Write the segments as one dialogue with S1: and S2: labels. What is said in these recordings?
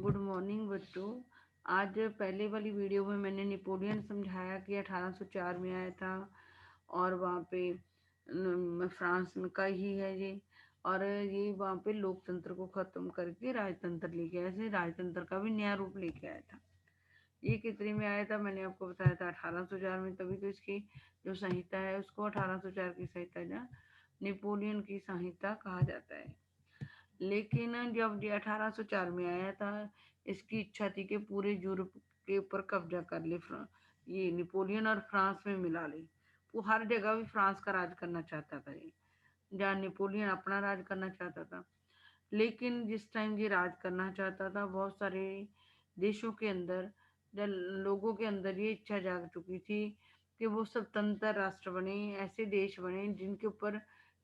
S1: Good morning बच्चों। आज पहले वाली वीडियो में मैंने नेपोलियन समझाया कि 1804 में आया था और वहाँ पे फ्रांस में का ही है ये। और ये वहाँ पे लोकतंत्र को खत्म करके राजतंत्र लेके आया, ऐसे राजतंत्र का भी नया रूप लेके आया था। ये कितने में आया था मैंने आपको बताया था 1804 में, तभी तो इसकी जो संहिता है उसको 1804 की संहिता या नेपोलियन की संहिता कहा जाता है। लेकिन जब ये 1804 में आया था, इसकी इच्छा थी कि पूरे यूरोप के ऊपर कब्जा कर ले। ये नेपोलियन और फ्रांस में मिला ले। वो हर जगह भी फ्रांस का राज करना चाहता था ये, जहाँ नेपोलियन अपना राज करना चाहता था। लेकिन जिस टाइम ये राज करना चाहता था, बहुत सारे देशों के अंदर या लोगों के अंदर ये इच्छा जाग चुकी थी कि वो स्वतंत्र राष्ट्र बने, ऐसे देश बने जिनके ऊपर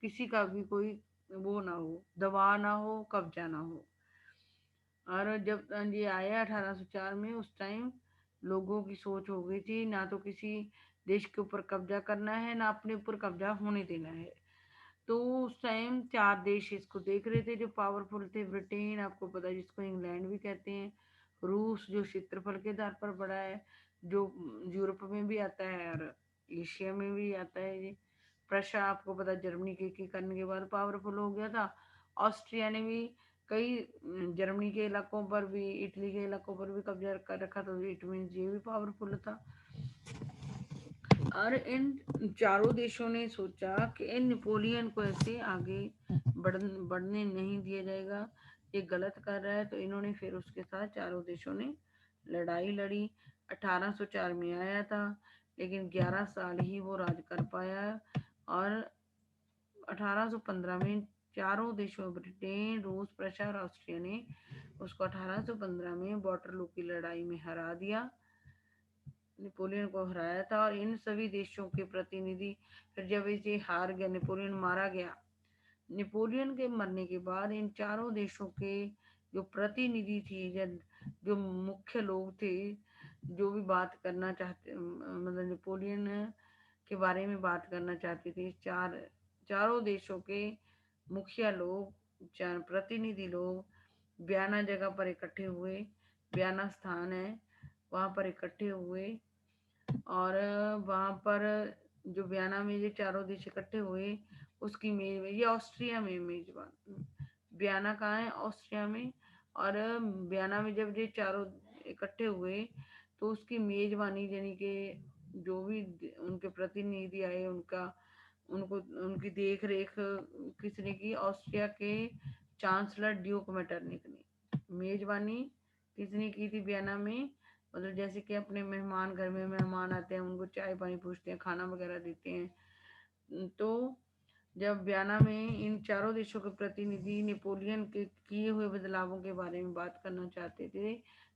S1: किसी का भी कोई वो ना हो, दबाव ना हो, कब्जा ना हो। और जब ये आया 1804 में, उस टाइम लोगों की सोच हो गई थी ना तो किसी देश के ऊपर कब्जा करना है, ना अपने ऊपर कब्जा होने देना है। तो उस टाइम चार देश इसको देख रहे थे जो पावरफुल थे। ब्रिटेन, आपको पता है, जिसको इंग्लैंड भी कहते हैं। रूस, जो क्षेत्रफल के आधार पर बड़ा है, जो यूरोप में भी आता है और एशिया में भी आता है ये। प्रशा, आपको पता है, जर्मनी के एकीकरण के बाद पावरफुल हो गया था। ऑस्ट्रिया ने भी कई जर्मनी के इलाकों पर भी, इटली के इलाकों पर भी कब्जा कर रखा था, इट मीन ये भी पावरफुल था। और इन चारों देशों ने सोचा कि इन नेपोलियन को ऐसे आगे बढ़ने नहीं दिया जाएगा, ये गलत कर रहा है। तो इन्होंने फिर उसके साथ चारों देशों ने लड़ाई लड़ी। 1804 में आया था, लेकिन 11 साल ही वो राज कर पाया। और 1815 में चारों देशों, ब्रिटेन, रूस, प्रशा और ऑस्ट्रिया ने उसको 1815 में वाटरलू की लड़ाई में हरा दिया, नेपोलियन को हराया था। और इन सभी देशों के प्रतिनिधि, फिर जब इसे हार गया, नेपोलियन मारा गया, नेपोलियन के मरने के बाद इन चारों देशों के जो प्रतिनिधि थे या जो मुख्य लोग थे, जो भी बात करना चाहते, मतलब नेपोलियन के बारे में बात करना चाहते थे, चारों देशों के मुखिया लोग, चार प्रतिनिधि लोग बयाना जगह पर इकट्ठे हुए। बयाना स्थान है, वहां पर इकट्ठे हुए। और वहां पर जो बयाना में ये चारों देश इकट्ठे हुए, उसकी मेज में, ये ऑस्ट्रिया में मेजबान, बयाना कहाँ है, ऑस्ट्रिया में। और बयाना में जब ये चारों इकट्ठे हुए, तो उसकी मेजबानी यानी कि जो भी उनके प्रतिनिधि आए, उनका उनको उनकी देख रेख किसने की, ऑस्ट्रिया के चांसलर ड्यूक मेटरनिक ने। मेजबानी किसने की थी बयाना में, मतलब जैसे कि अपने मेहमान, घर में मेहमान आते हैं, उनको चाय पानी पूछते हैं, खाना वगैरह देते हैं। तो जब बयाना में इन चारों देशों के प्रतिनिधि नेपोलियन के किए हुए बदलावों के बारे में बात करना चाहते थे,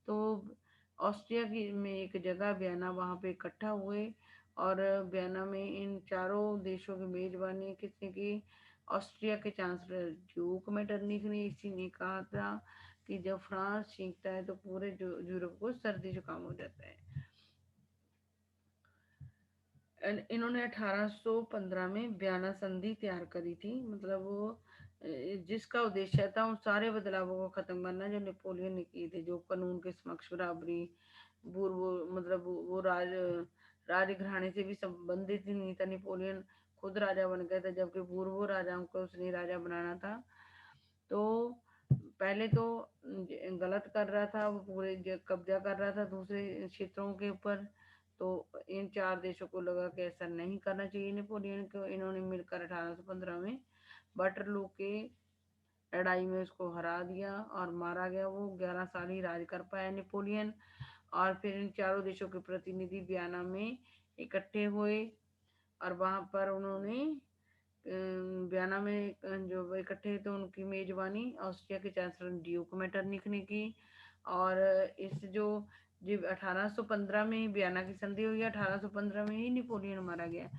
S1: तो ऑस्ट्रिया की में एक जगह बयाना, वहां पे इकट्ठा हुए। और बयाना में इन चारों देशों की मेजबानी किसने की, ऑस्ट्रिया के चांसलर ड्यूक मेटरनिक ने। इसी ने कहा था कि जब फ्रांस छींकता है तो पूरे यूरोप को सर्दी जुकाम हो जाता है। इन्होंने 1815 में बयाना संधि तैयार करी थी, मतलब वो जिसका उद्देश्य था उन सारे बदलावों को खत्म करना जो नेपोलियन ने किए थे, जो कानून के समक्ष बराबरी, पूर्व मतलब वो राजघराने से भी संबंधित ही नहीं था। नेपोलियन खुद राजा बन गया था, जबकि पूर्व राजाओं को उसने राजा बनाना था। तो पहले तो गलत कर रहा था, वो पूरे कब्जा कर रहा था दूसरे क्षेत्रों के ऊपर। तो इन चार देशों को लगा कि ऐसा नहीं करना चाहिए नेपोलियन को। इन्होंने मिलकर 1815 में वाटरलू के लड़ाई में उसको हरा दिया और मारा गया। वो 11 साल ही राज कर पाया नेपोलियन। और फिर इन चारों देशों के प्रतिनिधि वियना में इकट्ठे हुए, और वहां पर उन्होंने वियना में जो इकट्ठे थे, उनकी मेजबानी ऑस्ट्रिया के चांसलर ड्यूक मेटरनिक ने की। और इस जो 1815 में ही वियना की संधि हुई, 1815 में ही नेपोलियन मारा गया।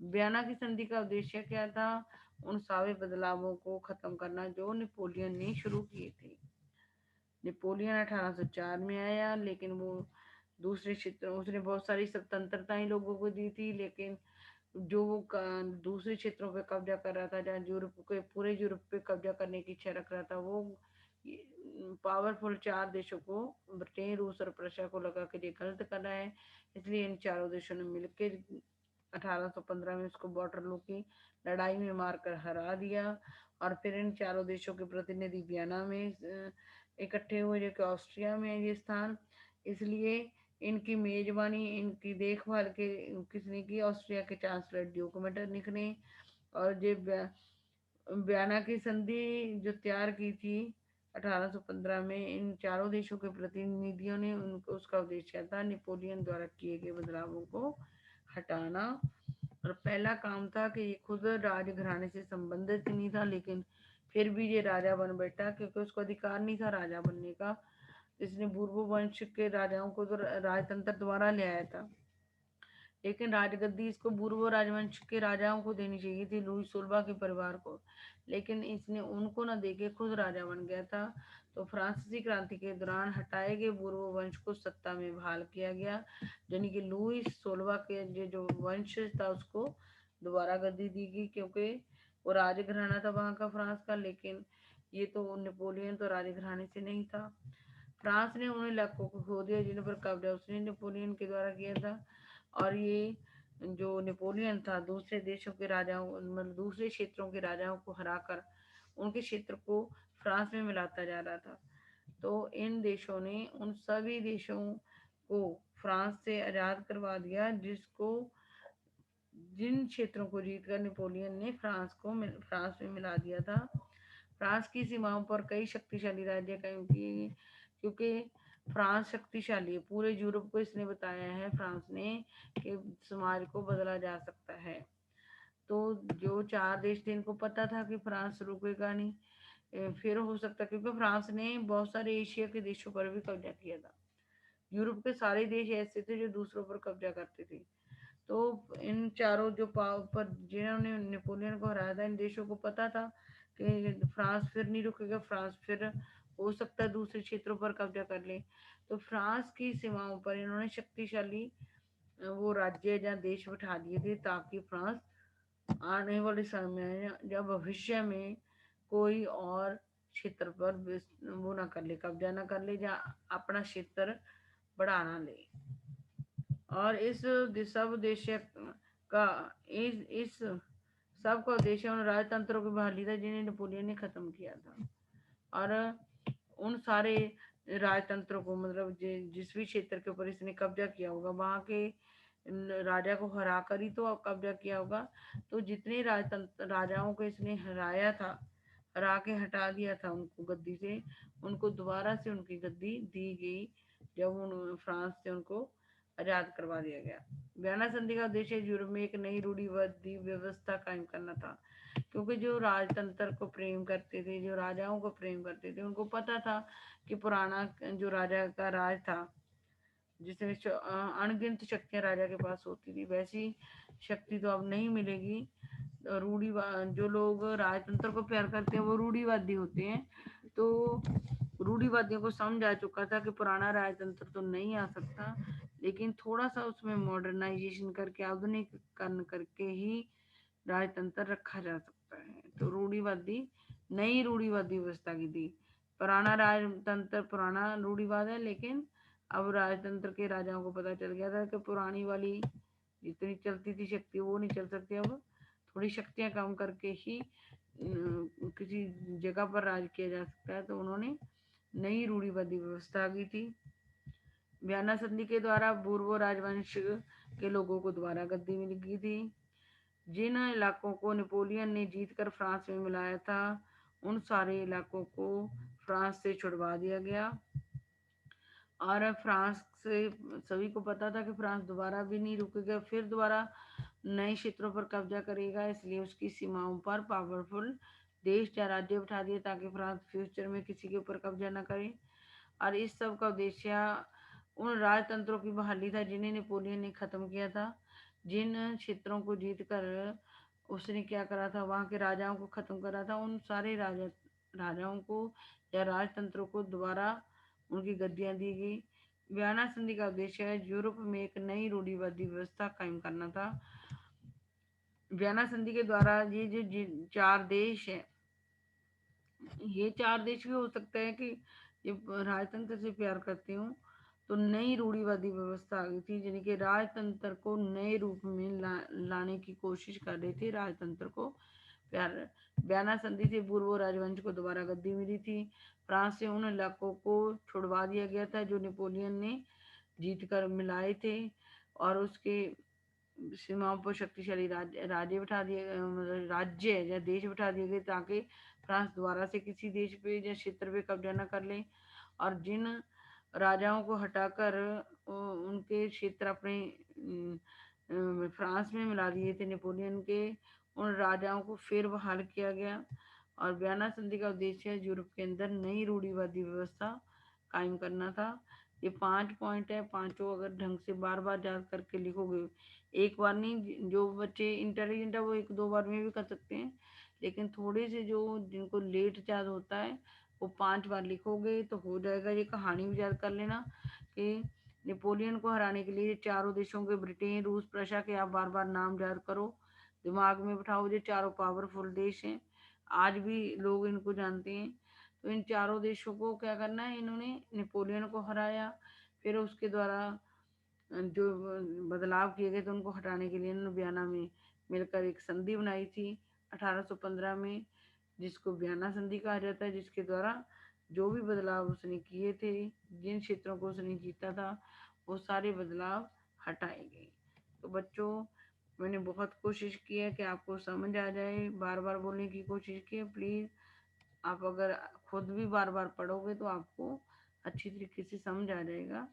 S1: वियना की संधि का उद्देश्य क्या था, उन सारे बदलावों को खत्म करना जो नेपोलियन ने शुरू किए थे। नेपोलियन 1804 में आया, लेकिन वो दूसरे क्षेत्रों, उसने बहुत सारी स्वतंत्रताएं लोगों को दी थी, लेकिन जो वो दूसरे क्षेत्रों पे कब्जा कर रहा था, जहाँ यूरोप के पूरे यूरोप पे कब्जा करने की इच्छा रख रहा था, वो पावरफुल चार देशों को, ब्रिटेन, रूस और प्रशिया को लगा कि ये गलत कर रहा है, इसलिए इन चारों देशों ने मिलकर 1815 में उसको वाटरलू की लड़ाई में मारकर हरा दिया। और फिर इन चारों देशों के प्रतिनिधि वियना में इकट्ठे हुए, जो कि ऑस्ट्रिया में है ये स्थान। इसलिए इनकी मेजबानी, इनकी देखभाल के किसने की? ऑस्ट्रिया के चांसलर ड्यूक मेटरनिख ने। और ये वियना की संधि जो तैयार की थी 1815 में इन चारों देशों के प्रतिनिधियों ने, उनको उसका उद्देश्य था नेपोलियन द्वारा किए गए बदलावों को हटाना। और पहला काम था कि ये खुद राजघराने से संबंधित नहीं था, लेकिन फिर भी ये राजा बन बैठा, क्योंकि उसको अधिकार नहीं था राजा बनने का। इसने बूर्बो वंश के राजाओं को तो राजतंत्र द्वारा ले आया था, लेकिन राजगद्दी इसको बूर्बो राजवंश के राजाओं को देनी चाहिए थी, लुई सोलबा के परिवार को। लेकिन इसने उनको न देके खुद राजा बन गया था। तो फ्रांसीसी क्रांति के दौरान हटाए गए बूर्बो वंश को सत्ता में बहाल किया गया, यानी कि लुई सोलबा के जो वंश था उसको दोबारा गद्दी दी गई, क्योंकि वो राजघराना था वहां का, फ्रांस का। लेकिन ये तो नेपोलियन तो राजघराने से नहीं था। फ्रांस ने उन इलाकों को खो दिया जिन पर कब्जा उसने नेपोलियन के द्वारा किया था। और ये जो नेपोलियन था दूसरे देशों के राजाओं, मतलब दूसरे क्षेत्रों के राजाओं को हराकर उनके क्षेत्र को फ्रांस में मिलाता जा रहा था। तो इन देशों ने उन सभी देशों को फ्रांस से आजाद करवा दिया, जिसको जिन क्षेत्रों को जीतकर नेपोलियन ने फ्रांस में मिला दिया था। फ्रांस की सीमाओं पर कई शक्तिशाली राज्य कायम किए, क्योंकि फ्रांस शक्तिशाली है। पूरे यूरोप को इसने बताया है, फ्रांस ने, कि समाज को बदला जा सकता है। तो जो चार देश थे इनको पता था कि फ्रांस रुकेगा नहीं, फिर हो सकता, क्योंकि फ्रांस ने बहुत सारे एशिया के देशों पर भी कब्जा किया था। यूरोप के सारे देश ऐसे थे जो दूसरों पर कब्जा करते थे। तो इन चारों जो पाव पर जिन्होंने नेपोलियन को हराया था, इन देशों को पता था कि फ्रांस फिर नहीं रुकेगा, फ्रांस फिर हो सकता है दूसरे क्षेत्रों पर कब्जा कर ले। तो फ्रांस की सीमाओं पर इन्होंने शक्तिशाली वो राज्य या देश बिठा दिए थे, ताकि फ्रांस आने वाले समय या भविष्य में कोई और क्षेत्र पर वो ना कर ले, कब्जा ना कर ले, या अपना क्षेत्र बढ़ा ना ले। और इस सब देश का इस सब का उद्देश्य उन राजतंत्रों की बहाली था जिन्हें नेपोलियन ने खत्म किया था। और उन सारे राजतंत्रों को, मतलब जिस भी क्षेत्र के ऊपर इसने कब्जा किया होगा वहां के राजा को हरा कर ही तो कब्जा किया होगा। तो जितने राजतंत्र राजाओं को इसने हराया था, हरा के हटा दिया था उनको गद्दी से, उनको दोबारा से उनकी गद्दी दी गई जब उन फ्रांस से उनको आजाद करवा दिया गया। वियना संधि का उद्देश्य यूरोप में एक नई रूढ़िवादी व्यवस्था कायम करना था, क्योंकि जो राजतंत्र को प्रेम करते थे, जो राजाओं को प्रेम करते थे, उनको पता था कि पुराना जो राजा का राज था, जिसमें अनगिनत शक्तियां राजा के पास होती थी, वैसी शक्ति तो अब नहीं मिलेगी। रूढ़िवाद, जो लोग राजतंत्र को प्यार करते हैं वो रूढ़िवादी होते हैं। तो रूढ़िवादियों को समझ आ चुका था कि पुराना राजतंत्र तो नहीं आ सकता, लेकिन थोड़ा सा उसमें मॉडर्नाइजेशन करके, आधुनिकीकरण करके ही राजतंत्र रखा जा सकता है। तो रूढ़िवादी नई रूढ़िवादी व्यवस्था की थी। पुराना राजतंत्र पुराना रूढ़िवाद है, लेकिन अब राजतंत्र के राजाओं को पता चल गया था कि पुरानी वाली जितनी चलती थी शक्ति वो नहीं चल सकती, अब थोड़ी शक्तियां कम करके ही किसी जगह पर राज किया जा सकता है। तो उन्होंने नई रूढ़िवादी व्यवस्था की थी। वियना संधि के द्वारा पूर्व राजवंश के लोगों को दोबारा गद्दी मिल गई थी। जिन इलाकों को नेपोलियन ने जीतकर फ्रांस में मिलाया था, उन सारे इलाकों को फ्रांस से छुड़वा दिया गया। और फ्रांस से सभी को पता था कि फ्रांस दोबारा भी नहीं रुकेगा, फिर दोबारा नए क्षेत्रों पर कब्जा करेगा, इसलिए उसकी सीमाओं पर पावरफुल देश या राज्य बिठा दिए ताकि फ्रांस फ्यूचर में किसी के ऊपर कब्जा न करे। और इस सब का उद्देश्य उन राजतंत्रों की बहाली था जिन्हें नेपोलियन ने खत्म किया था। जिन क्षेत्रों को जीत कर उसने क्या करा था, वहां के राजाओं को खत्म करा था, उन सारे राजाओं को या राजतंत्रों को दोबारा उनकी गद्दियां दी गई। वियना संधि का उद्देश्य यूरोप में एक नई रूढ़िवादी व्यवस्था कायम करना था। वियना संधि के द्वारा ये जो चार देश है, ये चार देश भी हो सकते हैं कि ये राजतंत्र से प्यार करती हूँ। तो नई रूढ़िवादी व्यवस्था आ गई थी, यानी कि राजतंत्र को नए रूप में लाने की कोशिश कर रहे थे राजतंत्र को प्यार। बयाना संधि से पूर्व राजवंश को दोबारा गद्दी मिली थी। फ्रांस से उन इलाकों को छुड़वा दिया गया था जो नेपोलियन ने जीत कर मिलाए थे, और उसके सीमाओं पर शक्तिशाली राज्य या देश बिठा दिए गए, ताकि फ्रांस दोबारा से किसी देश पे या क्षेत्र पे कब्जा न कर ले। और जिन राजाओं को हटाकर उनके क्षेत्र अपने फ्रांस में मिला दिए थे नेपोलियन के, उन राजाओं को फिर बहाल किया गया। और बयाना संधि का उद्देश्य यूरोप के अंदर नई रूढ़िवादी व्यवस्था कायम करना था। ये 5 पॉइंट है, पांचों अगर ढंग से बार बार याद करके लिखोगे, एक बार नहीं, जो बच्चे इंटेलिजेंट है वो एक दो बार में भी कर सकते हैं, लेकिन थोड़े से जो जिनको लेट याद होता है वो 5 बार लिखोगे तो हो जाएगा। ये कहानी भी याद कर लेना कि नेपोलियन को हराने के लिए चारों देशों के, ब्रिटेन, रूस, प्रशा के आप बार बार नाम याद करो, दिमाग में बिठाओ। ये चारों पावरफुल देश हैं, आज भी लोग इनको जानते हैं। तो इन चारों देशों को क्या करना है, इन्होंने नेपोलियन को हराया, फिर उसके द्वारा जो बदलाव किए गए थे उनको हटाने के लिए इन्होंने वियना में मिलकर एक संधि बनाई थी 1815 में, जिसको वियना संधि कहा जाता है, जिसके द्वारा जो भी बदलाव उसने किए थे, जिन क्षेत्रों को उसने जीता था, वो सारे बदलाव हटाए गए। तो बच्चों, मैंने बहुत कोशिश की है कि आपको समझ आ जाए, बार बार बोलने की कोशिश की है। प्लीज़ आप अगर खुद भी बार बार पढ़ोगे तो आपको अच्छी तरीके से समझ आ जाएगा।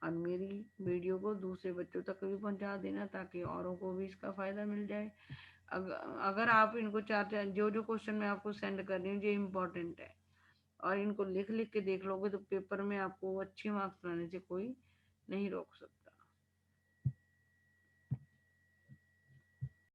S1: और मेरी वीडियो को दूसरे बच्चों तक भी पहुंचा देना, ताकि औरों को भी इसका फ़ायदा मिल जाए। अगर आप इनको चार चार जो जो क्वेश्चन मैं आपको सेंड कर रही हूँ ये इम्पोर्टेंट है, और इनको लिख लिख के देख लोगे तो पेपर में आपको अच्छे मार्क्स लाने से कोई नहीं रोक सकता।